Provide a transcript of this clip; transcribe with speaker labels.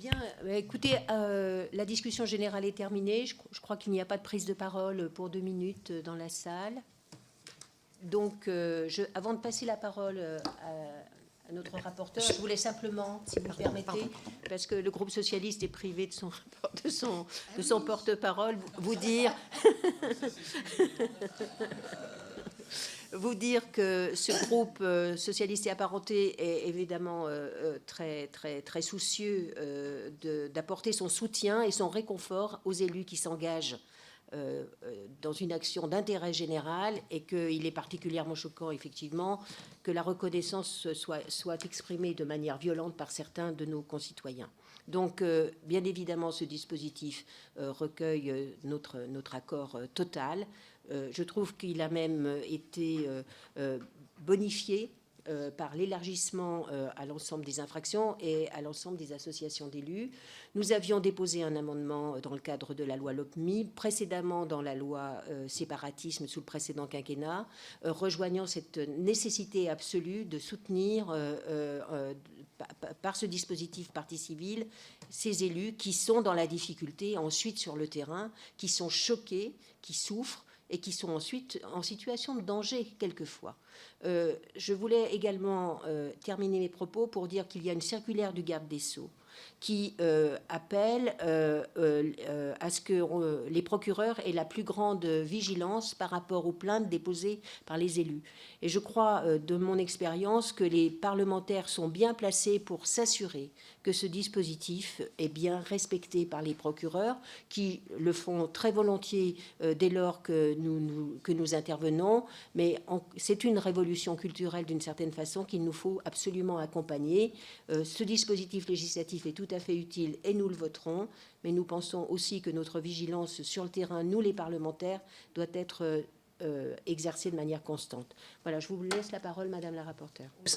Speaker 1: Bien, écoutez, la discussion générale est terminée. Je crois qu'il n'y a pas de prise de parole pour 2 minutes dans la salle. Donc, avant de passer la parole à notre rapporteur, je voulais simplement, si vous le permettez, parce que le groupe socialiste est privé de son porte-parole, vous dire... Vous dire que ce groupe socialiste et apparenté est évidemment très soucieux d'apporter son soutien et son réconfort aux élus qui s'engagent dans une action d'intérêt général, et qu'il est particulièrement choquant, effectivement, que la reconnaissance soit exprimée de manière violente par certains de nos concitoyens. Donc, bien évidemment, ce dispositif recueille notre accord total. Je trouve qu'il a même été bonifié par l'élargissement à l'ensemble des infractions et à l'ensemble des associations d'élus. Nous avions déposé un amendement dans le cadre de la loi LOPMI, précédemment dans la loi séparatisme sous le précédent quinquennat, rejoignant cette nécessité absolue de soutenir par ce dispositif partie civile ces élus qui sont dans la difficulté ensuite sur le terrain, qui sont choqués, qui souffrent, et qui sont ensuite en situation de danger quelquefois. Je voulais également terminer mes propos pour dire qu'il y a une circulaire du garde des Sceaux qui appelle à ce que les procureurs aient la plus grande vigilance par rapport aux plaintes déposées par les élus. Et je crois, de mon expérience, que les parlementaires sont bien placés pour s'assurer que ce dispositif est bien respecté par les procureurs, qui le font très volontiers dès lors que nous intervenons, mais c'est une révolution culturelle d'une certaine façon qu'il nous faut absolument accompagner. Ce dispositif législatif est tout à fait utile et nous le voterons, mais nous pensons aussi que notre vigilance sur le terrain, nous les parlementaires, doit être exercée de manière constante. Voilà, je vous laisse la parole, Madame la rapporteure.